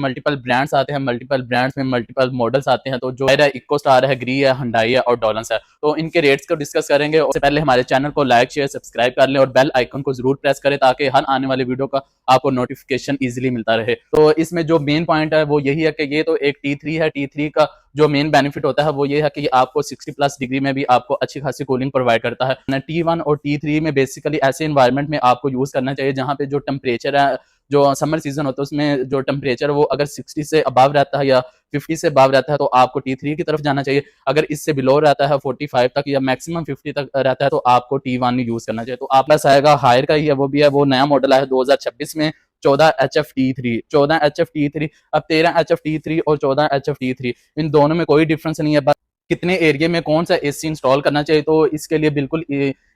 Multiple brands आते हैं, multiple brands में मल्टीपल मॉडल्स आते हैं। तो जो है इको स्टार है, ग्री है, हुंडई है और डोलेंस है, तो इनके रेट्स को डिस्कस करेंगे। उससे पहले हमारे चैनल को लाइक शेयर सब्सक्राइब कर लें और बेल आइकन को जरूर प्रेस करें ताकि हर आने वाले वीडियो का आपको नोटिफिकेशन इजीली मिलता रहे। तो इसमें जो मेन पॉइंट है वो यही है कि ये तो एक T3 है। T3 का जो मेन बेनिफिट होता है वो ये है कि आपको 60+ डिग्री में भी आपको अच्छी खासी कूलिंग प्रोवाइड करता है। T1 और T3 में बेसिकली ऐसे इन्वायरमेंट में आपको यूज करना चाहिए जहां पे जो टेम्परेचर है, जो समर सीजन होता है उसमें जो टेम्परेचर वो अगर 60 से अबव रहता है या 50 से अबव रहता है तो आपको T3 की तरफ जाना चाहिए। अगर इससे बिलो रहता है 45 तक या मैक्सिमम 50 तक रहता है तो आपको T1 यूज करना चाहिए। तो आप पास आएगा हायर का ही है, वो भी है, वो नया मॉडल आया है 2026 में 14HF T3 अब 13HF T3 और 14HF T3 इन दोनों में कोई डिफरेंस नहीं है, बस कितने एरिया में कौन सा एसी इंस्टॉल करना चाहिए। तो इसके लिए बिल्कुल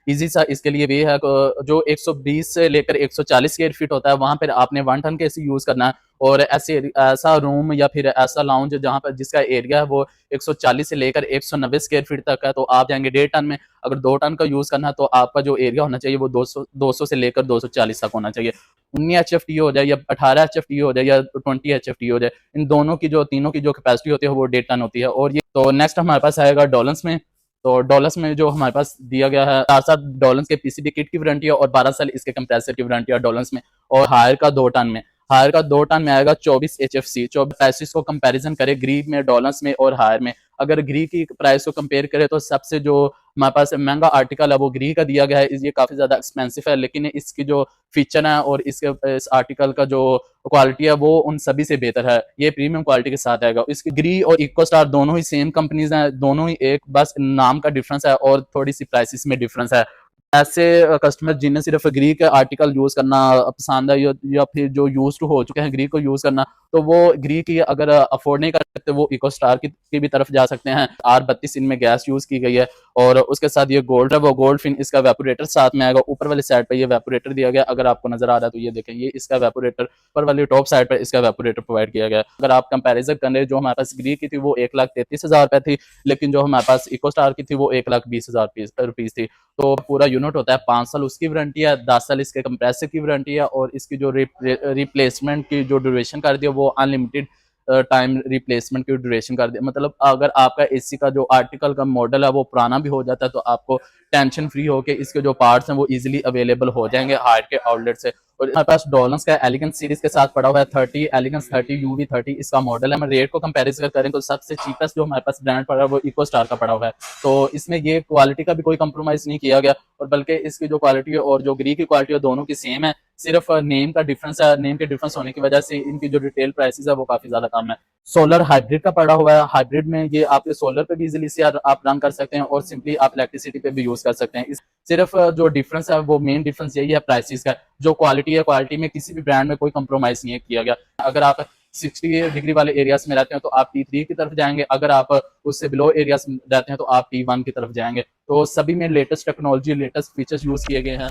इजी सा इसके लिए वे है, जो 120 से लेकर 140 स्क्वायर फीट होता है वहां पर आपने 1 टन के एसी यूज करना है, और ऐसा रूम या फिर ऐसा लाउंज जहां पर जिसका एरिया है वो 140 से लेकर 190 स्क्वायर फीट तक है तो आप जाएंगे 1.5 टन में। अगर 2 टन का यूज करना है तो आपका जो एरिया होना चाहिए वो 200 से लेकर 240 तक होना चाहिए। 19HF हो जाए या 18HF हो जाए या 20HF हो जाए, इन दोनों की जो तीनों की जो कैपेसिटी होती है वो 1.5 टन होती है। और ये तो नेक्स्ट हमारे पास आएगा डॉलर्स में। तो डॉलर्स में जो हमारे पास दिया गया है 4 साल डॉलर्स के पीसीबी किट की वारंटी है और 12 साल इसके कंप्रेसर की वारंटी है डॉलर्स में। और हायर का 2 टन में, हायर का 2 टन में आएगा 24 HFC। 24 प्राइसेस को कंपैरिजन करें ग्री में, डॉलर्स में और हायर में, अगर ग्री की प्राइस को कंपेयर करें तो सबसे जो हमारे पास महंगा आर्टिकल है वो ग्री का दिया गया है। ये काफी ज्यादा एक्सपेंसिव है, लेकिन इसकी जो फीचर है और इस आर्टिकल का जो क्वालिटी है वो उन सभी से बेहतर है। ये प्रीमियम क्वालिटी के साथ आएगा। इसकी ग्री और इको स्टार दोनों ही सेम कंपनीज हैं, दोनों ही एक, बस नाम का डिफरेंस है और थोड़ी सी प्राइसेस में डिफरेंस है। ऐसे कस्टमर जिन्हें सिर्फ ग्री का आर्टिकल यूज करना पसंद है या फिर जो यूज टू हो चुके हैं ग्री को यूज करना, तो वो ग्री की अगर अफोर्ड नहीं कर सकते वो इको स्टार की भी तरफ जा सकते हैं। R32 इनमें गैस यूज की गई है और उसके साथ ये गोल्ड है, वो गोल्ड फिन इसका वेपोरेटर साथ में आएगा। ऊपर वाली साइड पे ये वेपोरेटर दिया गया, अगर आपको नजर आ रहा है तो ये देखें, ये इसका वेपोरेटर ऊपर वाली टॉप साइड पर इसका वेपोरेटर प्रोवाइड किया गया। अगर आप कंपेरिजन करें, जो हमारे पास ग्री की थी वो 1,33,000 रुपए थी, लेकिन जो हमारे पास इको स्टार की थी वो 1,20,000 रुपीज थी। तो पूरा यूनिट होता है 5 साल उसकी वारंटी है, 10 साल इसके कंप्रेसर की वारंटी है और इसकी जो रिप्लेसमेंट की जो ड्यूरेशन कर दी है वो अनलिमिटेड टाइम रिप्लेसमेंट की ड्यूरेशन कर दी। मतलब अगर आपका एसी का जो आर्टिकल का मॉडल है वो पुराना भी हो जाता है तो आपको टेंशन फ्री होकर इसके जो पार्ट्स हैं वो इजीली अवेलेबल हो जाएंगे हायर के आउटलेट से। और हमारे पास डॉलर्स का एलिगेंस सीरीज के साथ पड़ा हुआ है 30 एलिगेंस 30 UV30 इसका मॉडल है। हम रेट को कंपैरिजन करें तो सबसे चीपेस्ट जो हमारे पास ब्रांड पड़ा है वो इको स्टार का पड़ा हुआ है। तो इसमें ये क्वालिटी का भी कोई कंप्रोमाइज नहीं किया गया और बल्कि इसकी जो क्वालिटी है और जो ग्री की क्वालिटी है दोनों की सेम है, सिर्फ नेम का डिफरेंस है। नेम के डिफरेंस होने की वजह से इनकी जो रिटेल प्राइसेस है वो काफी ज्यादा कम है। सोलर हाइब्रिड का पड़ा हुआ है। हाइब्रिड में ये आपके सोलर पे भी इजीली से आप रन कर सकते हैं और सिंपली आप इलेक्ट्रिसिटी पे भी यूज कर सकते हैं। सिर्फ जो डिफरेंस है वो मेन डिफरेंस यही है प्राइसेस का। जो क्वालिटी है, क्वालिटी में किसी भी ब्रांड में कोई कंप्रोमाइज नहीं किया गया। अगर आप 60 डिग्री वाले एरियाज में रहते हैं तो आप T3 की तरफ जाएंगे, अगर आप उससे बिलो एरियाज में रहते हैं तो आप T1 की तरफ जाएंगे। तो सभी में latest technology, latest features use किए गए हैं।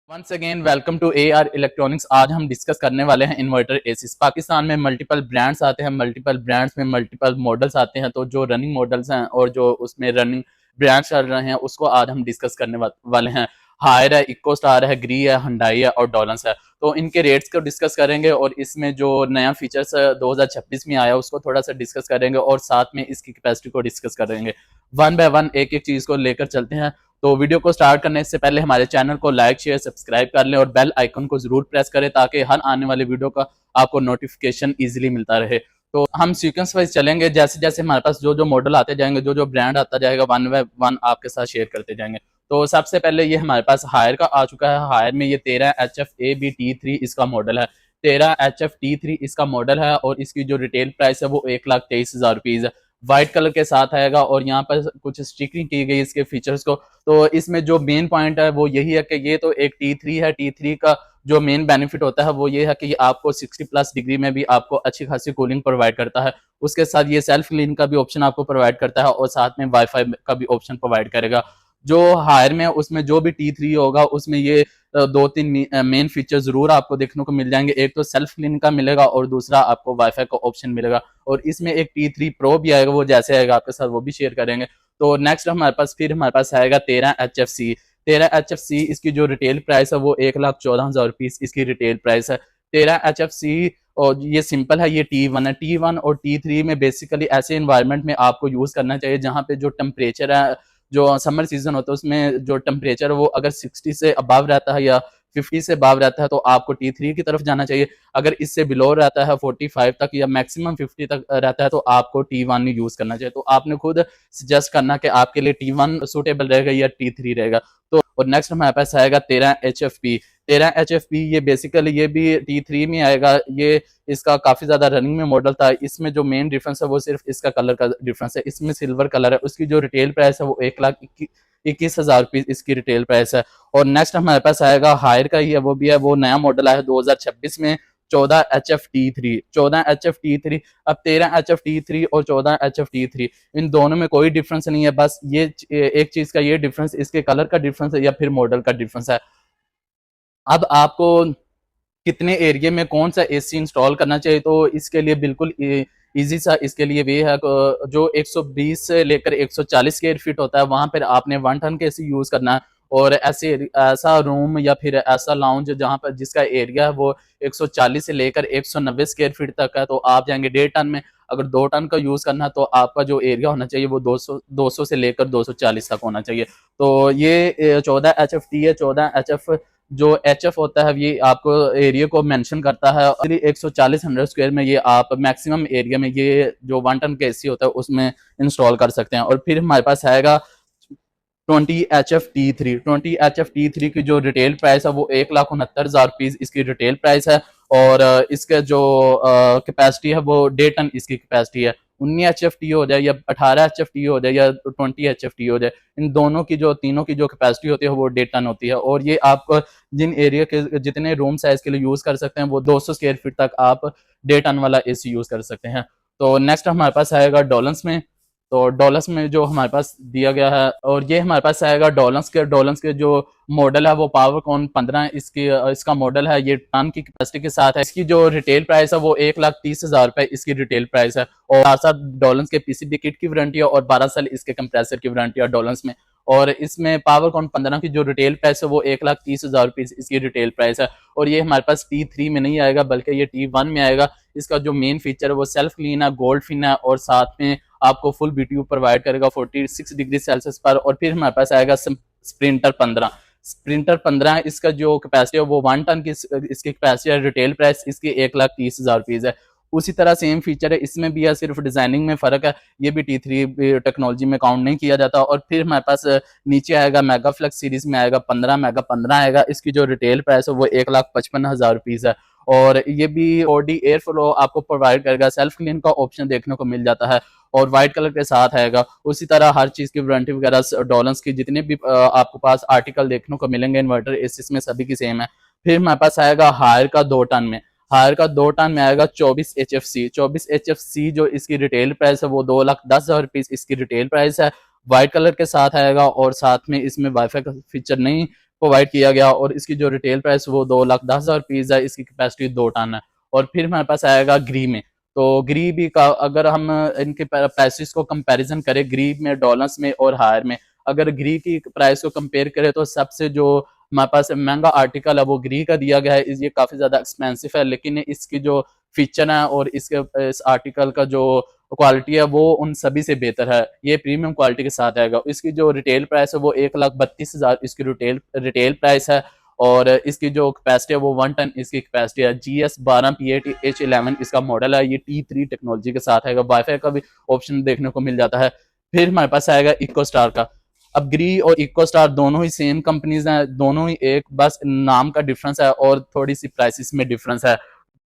Once again welcome to AR electronics. आज हम डिस्कस करने वाले हैं इन्वर्टर एसीज। पाकिस्तान में मल्टीपल ब्रांड्स आते हैं, मल्टीपल ब्रांड्स में मल्टीपल मॉडल्स आते हैं। तो जो रनिंग मॉडल्स हैं और जो उसमें रनिंग ब्रांड्स चल रहे हैं उसको आज हम डिस्कस करने वाले हैं। हायर है, इको स्टार है, ग्री है, हुंडई है और डॉलर्स है। तो इनके रेट्स को डिस्कस करेंगे और इसमें जो नया फीचर्स 2026 में आया उसको थोड़ा सा डिस्कस करेंगे और साथ में इसकी कैपेसिटी को डिस्कस करेंगे। वन बाय वन एक एक चीज को लेकर चलते हैं। तो वीडियो को स्टार्ट करने से पहले हमारे चैनल को लाइक शेयर सब्सक्राइब कर लें और बेल आइकन को जरूर प्रेस करें ताकि हर आने वाले वीडियो का आपको नोटिफिकेशन इजीली मिलता रहे। तो हम सीक्वेंस वाइज चलेंगे, जैसे जैसे हमारे पास जो जो मॉडल आते जाएंगे, जो जो ब्रांड आता जाएगा, वन बाय वन आपके साथ शेयर करते जाएंगे। तो सबसे पहले ये हमारे पास हायर का आ चुका है। हायर में ये 13HF-AB-T3 इसका मॉडल है। 13HF-T3 इसका मॉडल है और इसकी जो रिटेल प्राइस है वो 1,23,000 रुपीज है। व्हाइट कलर के साथ आएगा और यहाँ पर कुछ स्टिकरिंग की गई इसके फीचर्स को। तो इसमें जो मेन पॉइंट है वो यही है कि ये तो एक T3 है। T3 का जो मेन बेनिफिट होता है वो ये है कि ये आपको 60+ डिग्री में भी आपको अच्छी खासी कूलिंग प्रोवाइड करता है। उसके साथ ये सेल्फ क्लीन का भी ऑप्शन आपको प्रोवाइड करता है और साथ में वाईफाई का भी ऑप्शन प्रोवाइड करेगा। जो हायर में उसमें जो भी T3 होगा उसमें ये 2-3 मेन फीचर जरूर आपको देखने को मिल जाएंगे। एक तो सेल्फ क्लीन का मिलेगा और दूसरा आपको वाईफाई का ऑप्शन मिलेगा। और इसमें एक T3 Pro भी आएगा, वो जैसे आएगा आपके साथ वो भी शेयर करेंगे। तो नेक्स्ट हमारे पास आएगा 13 HFC। 13 HFC इसकी जो रिटेल प्राइस है वो 1,14,000 रुपीज इसकी रिटेल प्राइस है। 13 HFC और ये सिंपल है, ये T1 है। T1 और T3 में बेसिकली ऐसे इन्वायरमेंट में आपको यूज करना चाहिए जहाँ पे जो टेम्परेचर है, जो समर सीजन होता है उसमें जो टेम्परेचर है वो अगर 60 से अबव रहता है या 50 से अबव रहता है तो आपको T3 की तरफ जाना चाहिए। अगर इससे बिलो रहता है 45 तक या मैक्सिमम 50 तक रहता है तो आपको T1 यूज करना चाहिए। तो आपने खुद सजेस्ट करना कि आपके लिए T1 सूटेबल रहेगा या T3 रहेगा। तो और नेक्स्ट हमारे पास आएगा 13 HFP। 13 HFP ये बेसिकली ये भी T3 में आएगा। ये इसका काफी ज्यादा रनिंग में मॉडल था। इसमें जो मेन डिफरेंस है वो सिर्फ इसका कलर का डिफरेंस है। इसमें सिल्वर कलर है। उसकी जो रिटेल प्राइस है वो 1,21,000 रुपीज इसकी रिटेल प्राइस है। और नेक्स्ट हमारे पास आएगा हायर का ही है, वो भी है, वो नया मॉडल आया है 2026 में, 14 HFT3। 14 HFT3। अब 13 HFT3 और 14 HFT3 इन दोनों में कोई डिफरेंस नहीं है, बस ये एक चीज का ये डिफरेंस इसके कलर का डिफरेंस है या फिर मॉडल का डिफरेंस है। अब आपको कितने एरिया में कौन सा एसी इंस्टॉल करना चाहिए, तो इसके लिए बिल्कुल इजी सा इसके लिए वे है। जो 120 से लेकर 140 स्क्वायर फीट होता है वहां पर आपने 1 टन के एसी यूज करना है। और ऐसे ऐसा रूम या फिर ऐसा लाउंज जहां पर जिसका एरिया है वो 140 से लेकर 190 स्क्वायर फीट तक है तो आप जाएंगे 1.5 टन में। अगर 2 टन का यूज करना है तो आपका जो एरिया होना चाहिए वो 200 से लेकर 240 तक होना चाहिए। तो ये 14 HFT है। 14 HF जो HF होता है ये आपको एरिया को मेंशन करता है। 140 स्क्वायर में ये आप मैक्सिमम एरिया में ये जो 1 टन का एसी होता है उसमें इंस्टॉल कर सकते हैं। और फिर हमारे पास आएगा 20 HFT3। 20 HFT3 की जो रिटेल प्राइस है वो 1,69,000 रुपीज इसकी रिटेल प्राइस है। और इसका जो कैपेसिटी है वो 1.5 टन इसकी कैपेसिटी है। 19 HFT हो जाए या 18 HFT हो जाए या 20 HFT हो जाए, इन दोनों की जो तीनों की जो कैपेसिटी होती है वो 1.5 टन होती है। और ये आप जिन एरिया के जितने रूम साइज के लिए यूज कर सकते हैं वो 200 स्क्वायर फीट तक आप 1.5 टन वाला एसी यूज कर सकते हैं। तो नेक्स्ट हमारे पास आएगा डॉलर्स में। तो डॉलर्स में जो हमारे पास दिया गया है, और ये हमारे पास आएगा डॉलर्स के जो मॉडल है वो पावरकॉन 15 इसकी इसका मॉडल है। ये टन की कैपेसिटी के साथ है। इसकी जो रिटेल प्राइस है वो 1,30,000 रुपए इसकी रिटेल प्राइस है। और 7 डॉलर्स के पीसीबी किट की वारंटी है और 12 साल इसके कंप्रेसर की वारंटी है डॉलर्स में। और इसमें पावरकॉन 15 की जो रिटेल प्राइस है वो 1,30,000 रुपीज इसकी रिटेल प्राइस है। और ये हमारे पास T3 में नहीं आएगा बल्कि ये T1 में आएगा। इसका जो मेन फीचर है वो सेल्फ क्लीन है, गोल्ड फिन है और साथ में आपको फुल BTU प्रोवाइड करेगा 46 डिग्री सेल्सियस पर। और फिर हमारे पास आएगा स्प्रिंटर 15। स्प्रिंटर 15 इसका जो कैपेसिटी है वो 1 टन की इसकी कैपेसिटी है। रिटेल प्राइस इसकी 1,30,000 रुपीज है। उसी तरह सेम फीचर है इसमें भी है, सिर्फ डिजाइनिंग में फर्क है। ये भी T3 टेक्नोलॉजी में काउंट नहीं किया जाता। और फिर हमारे पास नीचे आएगा मेगा फ्लेक्स सीरीज में आएगा 15 मेगा 15 आएगा। इसकी जो रिटेल प्राइस है वो 1,55,000 रुपीज है। और ये भी OD एयर फ्लो आपको प्रोवाइड करेगा। सेल्फ क्लीन का ऑप्शन देखने को मिल जाता है और व्हाइट कलर के साथ आएगा। उसी तरह हर चीज की वारंटी वगैरह डॉलर्स की जितने भी आपको पास आर्टिकल देखने को मिलेंगे इन्वर्टर इसमें सभी की सेम है। फिर हमारे पास आएगा हायर का 2 टन में। हायर का 2 टन में आएगा 24 HFC। 24 HFC जो इसकी रिटेल प्राइस है वो 2,10,000 रुपीज इसकी रिटेल प्राइस है। व्हाइट कलर के साथ आएगा और साथ में इसमें वाईफाई का फीचर नहीं प्रोवाइड किया गया। और इसकी जो रिटेल प्राइस वो 2,10,000 रुपीज है। इसकी कैपेसिटी 2 टन है। और फिर हमारे पास आएगा ग्री में। तो ग्री भी का अगर हम इनके प्राइसेस को कंपैरिजन करें ग्री में, डॉलर्स में और हायर में, अगर ग्री की प्राइस को कंपेयर करें तो सबसे जो हमारे पास महंगा आर्टिकल है वो ग्री का दिया गया है। ये काफी ज्यादा एक्सपेंसिव है लेकिन इसकी जो फीचर है और इसके इस आर्टिकल का जो क्वालिटी है वो उन सभी से बेहतर है। ये प्रीमियम क्वालिटी के साथ आएगा। इसकी जो रिटेल प्राइस है वो 1,32,000 इसकी रिटेल प्राइस है। और इसकी जो कैपेसिटी है वो 1 टन इसकी कैपेसिटी है। GS12P8H11 इसका मॉडल है। ये T3 टेक्नोलॉजी के साथ आएगा। वाईफाई का भी ऑप्शन देखने को मिल जाता है। फिर हमारे पास आएगा इको स्टार का। अब ग्री और इको स्टार दोनों ही सेम कंपनीज हैं, दोनों ही एक, बस नाम का डिफरेंस है और थोड़ी सी प्राइसेस में डिफरेंस है।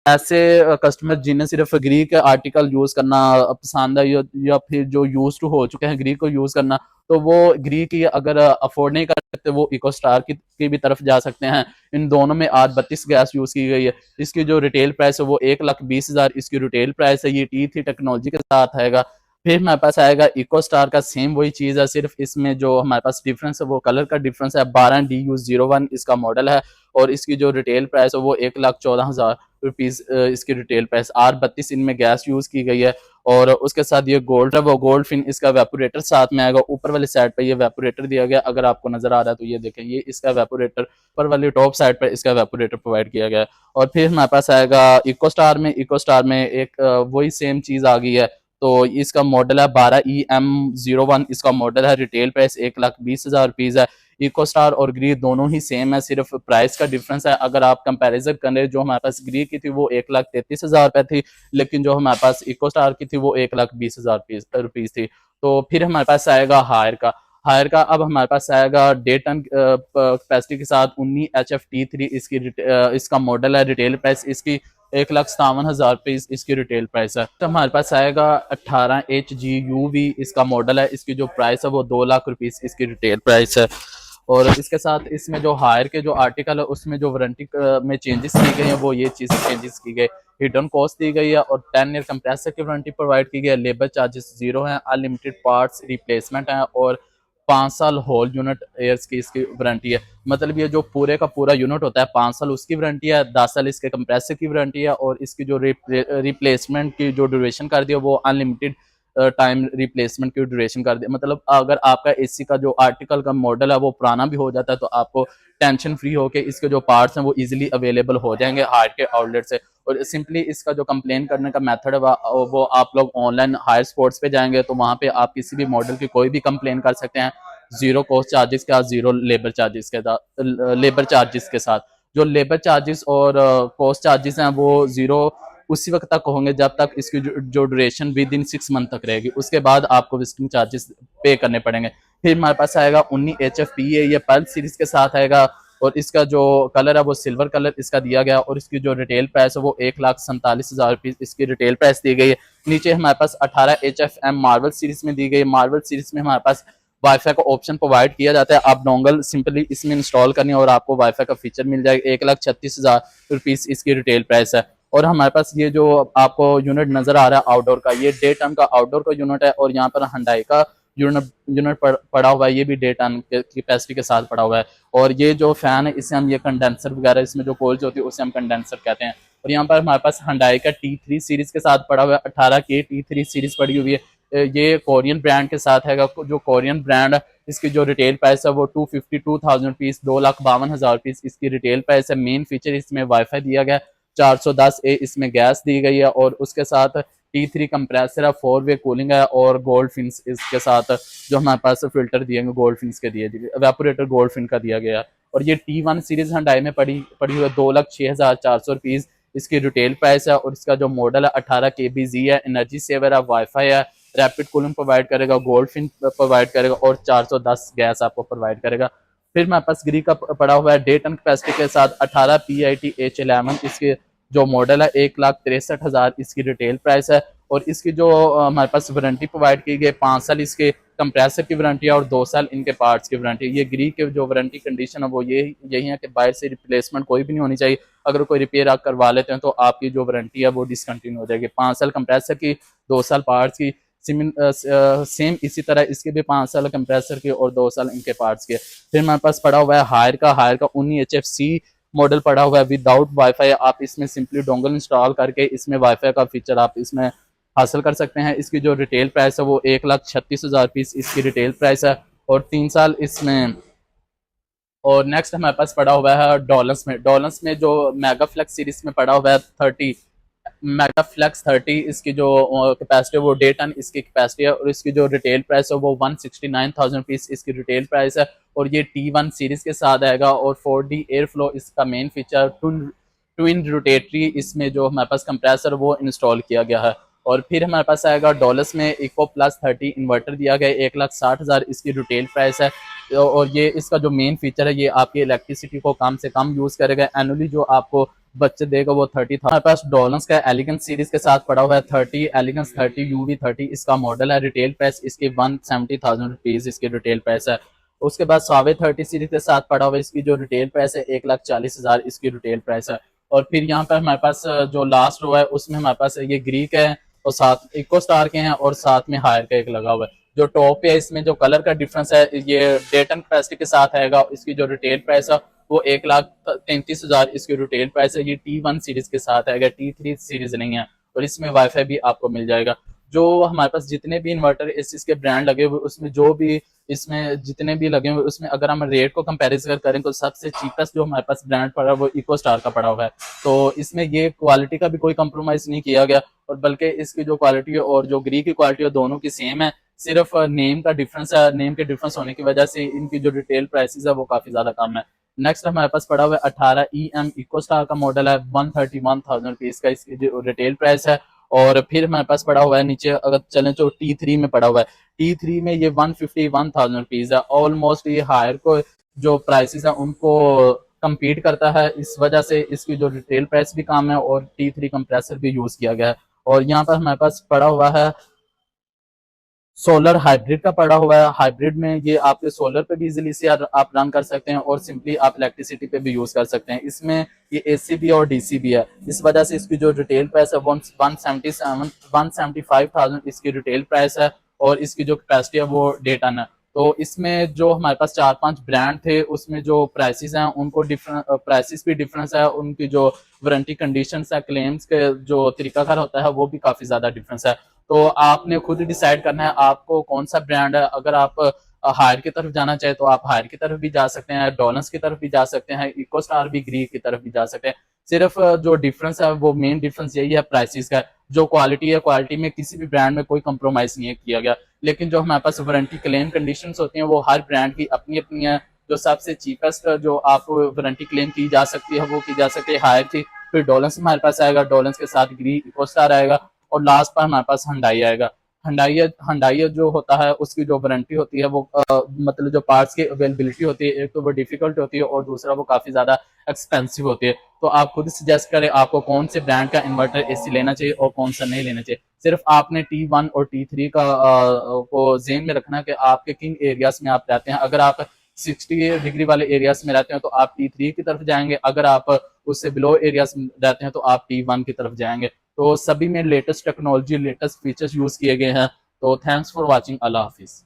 ऐसे कस्टमर जिन्हें सिर्फ ग्री के आर्टिकल यूज करना पसंद है या फिर जो यूज टू हो चुके हैं ग्री को यूज करना, तो वो ग्री की अगर अफोर्ड नहीं कर सकते वो इको स्टार की भी तरफ जा सकते हैं। इन दोनों में आज 32 गैस यूज की गई है। इसकी जो रिटेल प्राइस है वो 1,20,000 इसकी रिटेल प्राइस है। ये T3 टेक्नोलॉजी के साथ आएगा। फिर हमारे पास आएगा इको स्टार का, सेम वही चीज है, सिर्फ इसमें जो हमारे पास डिफरेंस है वो कलर का डिफरेंस है। 12DU01 इसका मॉडल है और इसकी जो रिटेल प्राइस है वो 1,14,000 रुपीज़ इसकी रिटेल प्राइस। R32 इनमें गैस यूज़ की गई है। और उसके साथ ये गोल्ड है वो गोल्ड फिन इसका वेपोरेटर साथ में आएगा। ऊपर वाली साइड पे ये वेपोरेटर दिया गया, अगर आपको नजर आ रहा है तो ये देखें, ये इसका वेपोरेटर ऊपर वाली टॉप साइड पर इसका वेपोरेटर प्रोवाइड किया गया है। और फिर हमारे पास आएगा इको स्टार में एक वही सेम चीज़ आ गई है। तो इसका मॉडल है 12EM01, इसका मॉडल है, रिटेल प्राइस 1,20,000 रुपीज़ है। इको स्टार और ग्री दोनों ही सेम है, सिर्फ प्राइस का डिफरेंस है। अगर आप कंपैरिजन करें, जो हमारे पास ग्री की थी वो 1,33,000 रुपये थी, लेकिन जो हमारे पास इको स्टार की थी वो 1,20,000 रुपीज़ थी। तो फिर हमारे पास आएगा हायर का अब हमारे पास आएगा डे टन कैपेसिटी के साथ 19 HF-T3 इसका मॉडल है, रिटेल प्राइस इसकी 1,57,000 रुपीज इसकी रिटेल प्राइस है। तो हमारे पास आएगा 18HGUV इसका मॉडल है, इसकी जो प्राइस है वो 2,00,000 रुपीज इसकी रिटेल प्राइस है। और इसके साथ इसमें जो हायर के जो आर्टिकल है उसमें जो वारंटी में चेंजेस की गई हैं वो ये चीज़ चेंजेस की गई, हिडन कॉस्ट दी गई है और 10 ईयर कंप्रेसर की वारंटी प्रोवाइड की गई है। लेबर चार्जेस 0 हैं, अनलिमिटेड पार्ट्स रिप्लेसमेंट है और 5 साल होल यूनिट एयर्स की इसकी वारंटी है। मतलब ये जो पूरे का पूरा यूनिट होता है 5 साल उसकी वारंटी है, 10 साल इसके कंप्रेसर की वारंटी है और इसकी जो रिप्लेसमेंट की जो ड्यूरेशन कर दी है वो अनलिमिटेड टाइम रिप्लेसमेंट की ड्यूरेशन कर दिया। मतलब अगर आपका एसी का जो आर्टिकल का मॉडल है वो पुराना भी हो जाता है तो आपको टेंशन फ्री होके इसके जो पार्ट्स हैं वो इजीली अवेलेबल हो जाएंगे हायर के आउटलेट से। और सिंपली इसका जो कंप्लेन करने का मेथड है वो आप लोग ऑनलाइन हायर स्पोर्ट्स पे जाएंगे तो वहाँ पे आप किसी भी मॉडल की कोई भी कंप्लेन कर सकते हैं, जीरो कॉस्ट चार्जेस के साथ, जीरो लेबर चार्जेस के साथ। जो लेबर चार्जेस और कॉस्ट चार्जेस हैं वो जीरो उसी वक्त तक होंगे जब तक इसकी जो ड्यूरेशन विद इन 6 मंथ तक रहेगी, उसके बाद आपको विजिटिंग चार्जेस पे करने पड़ेंगे। फिर हमारे पास आएगा 19 HF-P है, ये पर्ल सीरीज के साथ आएगा और इसका जो कलर है वो सिल्वर कलर इसका दिया गया और इसकी जो रिटेल प्राइस है वो 1,47,000 रुपीज इसकी रिटेल प्राइस दी गई है। नीचे हमारे पास 18HFM मार्वल सीरीज में दी गई। मार्वल सीरीज में हमारे पास वाईफाई का ऑप्शन प्रोवाइड किया जाता है, आप डोंगल सिंपली इसमें इंस्टॉल करनी और आपको वाईफाई का फीचर मिल जाएगा। 1,36,000 रुपीज इसकी रिटेल प्राइस है। और हमारे पास ये जो आपको यूनिट नजर आ रहा है आउटडोर का, ये डे टन का आउटडोर का यूनिट है और यहाँ पर हंडाई का यूनिट पड़ा हुआ है, ये भी डे टन कैपेसिटी के साथ पड़ा हुआ है। और ये जो फैन है इसे हम ये कंडेंसर वगैरह इसमें जो कोल्स होती है उसे हम कंडेंसर कहते हैं। और यहाँ पर हमारे पास हंडाई का T3 सीरीज के साथ पड़ा हुआ है, 18K T3 सीरीज पड़ी हुई है। ये कोरियन ब्रांड के साथ है, जो कोरियन ब्रांड है इसकी जो रिटेल प्राइस है वो 252,000 रुपीज, 2,52,000 रुपीज इसकी रिटेल प्राइस है। मेन फीचर इसमें वाईफाई दिया गया, 410A इसमें गैस दी गई है और उसके साथ T3 कंप्रेसर है, 4-वे कूलिंग है और गोल्ड फिन्स इसके साथ जो हमारे पास फिल्टर दिए गए गोल्ड फिन्स के दिए, वेपोरेटर गोल्ड फिन का दिया गया। और ये T1 सीरीज हंडाई में पड़ी हुई है, 2,06,400 रुपीज इसकी रिटेल प्राइस है। और इसका जो मॉडल है 18 kbz है, एनर्जी सेवर है, वाईफाई है, रैपिड कूलिंग प्रोवाइड करेगा, गोल्ड फिन प्रोवाइड करेगा और 410 गैस आपको प्रोवाइड करेगा। फिर हमारे पास ग्री का पड़ा हुआ है डे टन कैपेसिटी के साथ 18PIT-H11, इसके जो मॉडल है 1,63,000 इसकी रिटेल प्राइस है। और इसकी जो हमारे पास वारंटी प्रोवाइड की गई 5 साल इसके कंप्रेसर की वारंटी है और 2 साल इनके पार्ट्स की वारंटी। ये ग्री के जो वारंटी कंडीशन है वो यही है कि बाहर से रिप्लेसमेंट कोई भी नहीं होनी चाहिए, अगर कोई रिपेयर आप करवा लेते हैं तो आपकी जो वारंटी है वो डिसकंटिन्यू हो जाएगी। 5 साल कंप्रेसर की, 2 साल पार्ट्स की, सेम इसी तरह इसके भी 5 साल कंप्रेसर की और 2 साल इनके पार्ट्स के। फिर हमारे पास पड़ा हुआ है हायर का 19HFC मॉडल पड़ा हुआ है विदाउट वाईफाई। आप इसमें सिंपली डोंगल इंस्टॉल करके इसमें वाईफाई का फीचर आप इसमें हासिल कर सकते हैं। इसकी जो रिटेल प्राइस है वो 1,36,000 रुपीज इसकी रिटेल प्राइस है और 3 साल इसमें। और नेक्स्ट हमारे पास पड़ा हुआ है डॉलर्स में जो मेगा फ्लेक्स सीरीज में पड़ा हुआ है 30 मेगा फ्लेक्स 30, इसकी जो कैपेसिटी है वो डे टन इसकी कैपेसिटी है और इसकी जो रिटेल प्राइस है वो 169,000 रुपीज इसकी रिटेल प्राइस है। और ये T1 सीरीज के साथ आएगा और 4D एयर फ्लो इसका मेन फीचर, ट्विन रोटेटरी इसमें जो हमारे पास कंप्रेसर वो इंस्टॉल किया गया है। और फिर हमारे पास आएगा डॉलर्स में इको प्लस 30 इन्वर्टर दिया गया है, 1,60,000 इसकी रिटेल प्राइस है। और ये इसका जो मेन फीचर है ये आपकी इलेक्ट्रिसिटी को कम से कम यूज करेगा, एनुअली जो आपको बच्चे देगा वो 30,000। हमारे पास डॉलर्स का एलिगेंस सीरीज के साथ पड़ा हुआ है 30 एलिगेंस 30 UV30 इसका मॉडल है, रिटेल प्राइस इसकी 170,000 रुपीज इसकी रिटेल प्राइस है। उसके बाद सावे 30 सीरीज के साथ पड़ा हुआ है, इसकी जो रिटेल प्राइस है 1,40,000 इसकी रिटेल प्राइस है। और फिर यहाँ पर हमारे पास जो लास्ट रो है उसमें हमारे पास ये ग्रीक है और साथ इको स्टार के हैं और साथ में हायर का एक लगा हुआ है। जो टॉप पे है इसमें जो कलर का डिफरेंस है ये डे टन कैपेसिटी के साथ आएगा, इसकी जो रिटेल प्राइस है वो 1,33,000 इसकी रिटेल प्राइस है। ये T1 सीरीज के साथ है, अगर T3 सीरीज नहीं है। और इसमें वाईफाई भी आपको मिल जाएगा। जो हमारे पास जितने भी इन्वर्टर इस चीज के ब्रांड लगे हुए, उसमें जो भी इसमें जितने भी लगे हुए, उसमें अगर हम रेट को कंपैरिजन करें तो सबसे चीपेस्ट जो हमारे पास ब्रांड पड़ा है वो इको स्टार का पड़ा हुआ है। तो इसमें ये क्वालिटी का भी कोई कंप्रोमाइज नहीं किया गया, और बल्कि इसकी जो क्वालिटी है और जो ग्री की क्वालिटी है दोनों की सेम है। सिर्फ नेम का डिफरेंस है, नेम के डिफरेंस होने की वजह से इनकी जो रिटेल प्राइसेस है वो काफी ज्यादा कम है। नेक्स्ट हमारे पास पड़ा हुआ है 18 इको स्टार का मॉडल है, 131,000 रुपीज का इसकी जो रिटेल प्राइस है। और फिर हमारे पास पड़ा हुआ है नीचे अगर चलें तो T3 में पड़ा हुआ है। T3 में ये 151,000 रुपीज है। ऑलमोस्ट ये हायर को जो प्राइसेस है उनको compete करता है, इस वजह से इसकी जो रिटेल प्राइस भी कम है और T3 कंप्रेसर भी यूज किया गया है। और यहाँ पर हमारे पास पड़ा हुआ है सोलर हाइब्रिड का पड़ा हुआ है। हाइब्रिड में ये आपके सोलर पे भी इजीली से आप रन कर सकते हैं और सिंपली आप इलेक्ट्रिसिटी पे भी यूज कर सकते हैं। इसमें ये एसी भी और डीसी भी है, इस वजह से इसकी जो रिटेल प्राइस है 175,000 इसकी रिटेल प्राइस है। और इसकी जो कैपेसिटी है वो 1.5 टन है। तो इसमें जो हमारे पास 4-5 ब्रांड थे उसमें जो प्राइसेस हैं उनको डिफरेंट प्राइसेस भी डिफरेंस है, उनकी जो वारंटी कंडीशंस है, क्लेम्स के जो तरीकाकार होता है वो भी काफी ज्यादा डिफरेंस है। तो आपने खुद डिसाइड करना है आपको कौन सा ब्रांड है। अगर आप हायर की तरफ जाना चाहे तो आप हायर की तरफ भी जा सकते हैं, डॉलर्स की तरफ भी जा सकते हैं, इको स्टार भी ग्री की तरफ भी जा सकते हैं। सिर्फ जो डिफरेंस है वो मेन डिफरेंस यही है प्राइसेस का। जो क्वालिटी है, क्वालिटी में किसी भी ब्रांड में कोई कंप्रोमाइज नहीं किया गया। लेकिन जो हमारे पास वारंटी क्लेम कंडीशन होती हैं वो हर ब्रांड की अपनी अपनी है। जो सबसे चीपेस्ट जो आपको वारंटी क्लेम की जा सकती है वो की जा सकती है हायर की। फिर डॉलर्स हमारे पास आएगा, डॉलर्स के साथ ग्री इको स्टार आएगा, और लास्ट पर हमारे पास हंडाई आएगा। हंडाई जो होता है उसकी जो वारंटी होती है वो मतलब जो पार्ट्स की अवेलेबिलिटी होती है, एक तो वो डिफिकल्ट होती है और दूसरा वो काफी ज्यादा एक्सपेंसिव होती है। तो आप खुद सजेस्ट करें आपको कौन से ब्रांड का इन्वर्टर एसी लेना चाहिए और कौन सा नहीं लेना चाहिए। सिर्फ आपने T1 और T3 का को जेन में रखना कि आपके किन एरियाज में आप रहते हैं। अगर आप 60 डिग्री वाले एरियाज में रहते हैं तो आप T3 की तरफ जाएंगे, अगर आप उससे बिलो एरियाज में रहते हैं तो आप T1 की तरफ जाएंगे। तो सभी में latest technology, latest features use किए गए हैं। तो thanks for watching, Allah Hafiz.